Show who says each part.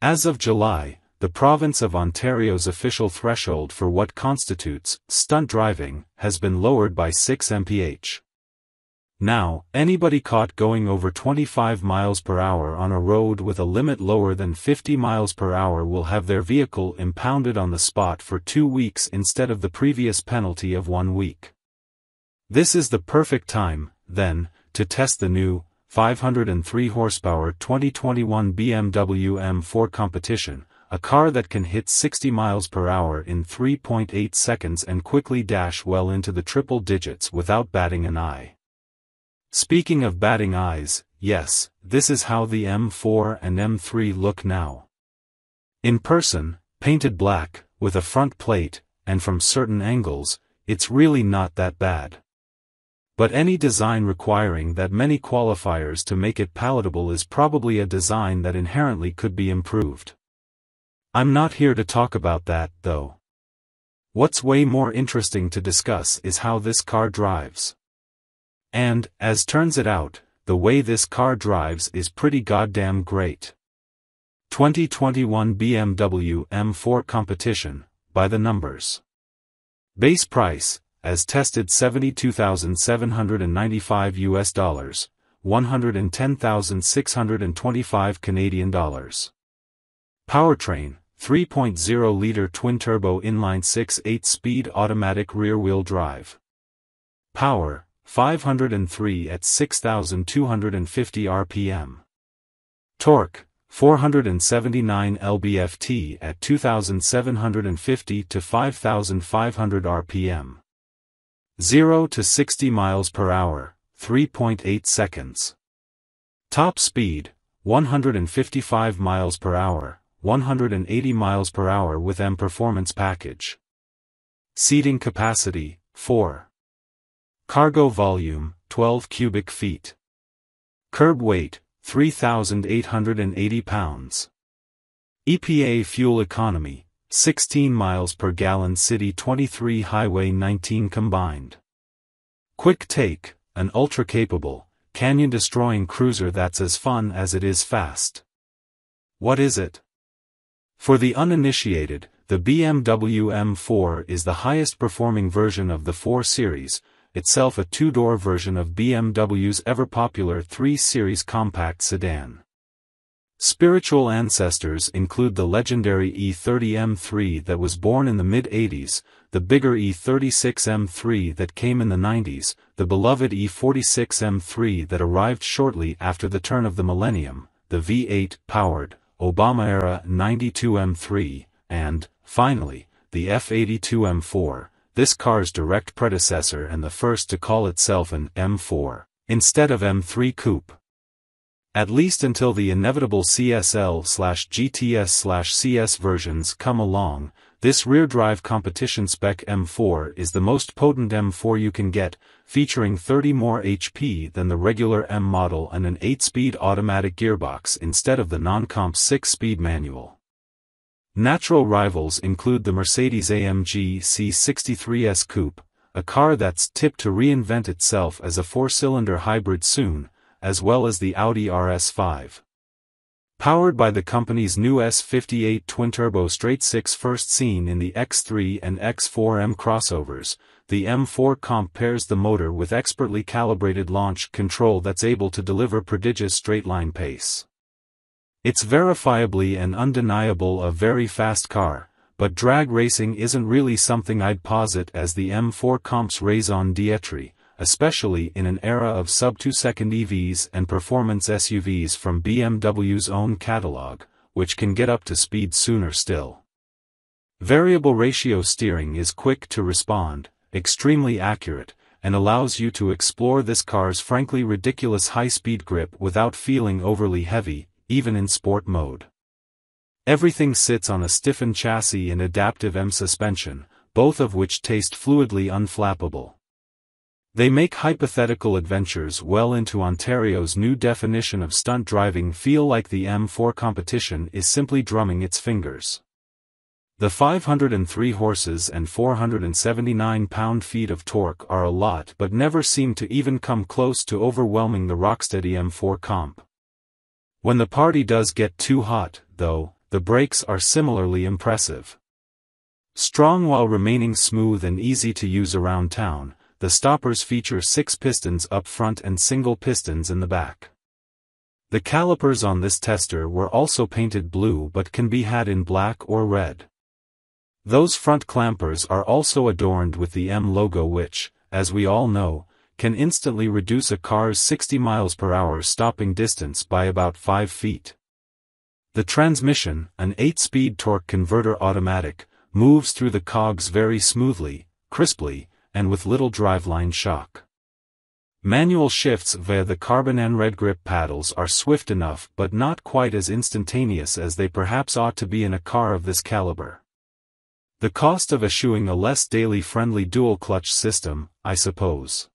Speaker 1: As of July, the province of Ontario's official threshold for what constitutes stunt driving has been lowered by 6 mph. Now, anybody caught going over 25 miles per hour on a road with a limit lower than 50 miles per hour will have their vehicle impounded on the spot for 2 weeks instead of the previous penalty of 1 week. This is the perfect time, then, to test the new 503 horsepower 2021 BMW M4 Competition, a car that can hit 60 miles per hour in 3.8 seconds and quickly dash well into the triple digits without batting an eye. Speaking of batting eyes, yes, this is how the M4 and M3 look now. In person, painted black, with a front plate, and from certain angles, it's really not that bad. But any design requiring that many qualifiers to make it palatable is probably a design that inherently could be improved. I'm not here to talk about that, though. What's way more interesting to discuss is how this car drives. And, as turns it out, the way this car drives is pretty goddamn great. 2021 BMW M4 Competition, by the numbers. Base price, as tested $72,795 US, 110,625 Canadian dollars. Powertrain, 3.0-liter twin-turbo inline-6 8-speed automatic rear-wheel drive. Power, 503 at 6,250 rpm. Torque, 479 lb-ft at 2,750 to 5,500 rpm. 0 to 60 miles per hour, 3.8 seconds. Top speed, 155 miles per hour, 180 miles per hour with M Performance package. Seating capacity, 4. Cargo volume, 12 cubic feet. Curb weight, 3,880 pounds. EPA fuel economy, 16 miles per gallon city 23 highway 19 combined. Quick Take, an ultra-capable, canyon-destroying cruiser that's as fun as it is fast. What is it? For the uninitiated, the BMW M4 is the highest-performing version of the 4 Series, itself a two-door version of BMW's ever-popular 3 Series compact sedan. Spiritual ancestors include the legendary E30 M3 that was born in the mid-80s, the bigger E36 M3 that came in the 90s, the beloved E46 M3 that arrived shortly after the turn of the millennium, the V8-powered, Obama-era 92 M3, and, finally, the F82 M4, this car's direct predecessor and the first to call itself an M4, instead of M3 Coupe. At least until the inevitable CSL/GTS/CS versions come along, this rear-drive competition spec M4 is the most potent M4 you can get, featuring 30 more HP than the regular M model and an 8-speed automatic gearbox instead of the non-comp 6-speed manual. Natural rivals include the Mercedes-AMG C63S Coupe, a car that's tipped to reinvent itself as a 4-cylinder hybrid soon, as well as the Audi RS5. Powered by the company's new S58 twin-turbo straight-six first seen in the X3 and X4M crossovers, the M4 Comp pairs the motor with expertly calibrated launch control that's able to deliver prodigious straight-line pace. It's verifiably and undeniable a very fast car, but drag racing isn't really something I'd posit as the M4 Comp's raison d'etre, especially in an era of sub-2-second EVs and performance SUVs from BMW's own catalog, which can get up to speed sooner still. Variable ratio steering is quick to respond, extremely accurate, and allows you to explore this car's frankly ridiculous high-speed grip without feeling overly heavy, even in sport mode. Everything sits on a stiffened chassis and adaptive M suspension, both of which taste fluidly unflappable. They make hypothetical adventures well into Ontario's new definition of stunt driving feel like the M4 Competition is simply drumming its fingers. The 503 horses and 479 pound-feet of torque are a lot but never seem to even come close to overwhelming the rocksteady M4 Comp. When the party does get too hot, though, the brakes are similarly impressive. Strong while remaining smooth and easy to use around town, the stoppers feature 6 pistons up front and single pistons in the back. The calipers on this tester were also painted blue but can be had in black or red. Those front clampers are also adorned with the M logo which, as we all know, can instantly reduce a car's 60 miles per hour stopping distance by about 5 feet. The transmission, an 8-speed torque converter automatic, moves through the cogs very smoothly, crisply, and with little driveline shock. Manual shifts via the carbon and red grip paddles are swift enough but not quite as instantaneous as they perhaps ought to be in a car of this caliber. The cost of eschewing a less daily-friendly dual-clutch system, I suppose.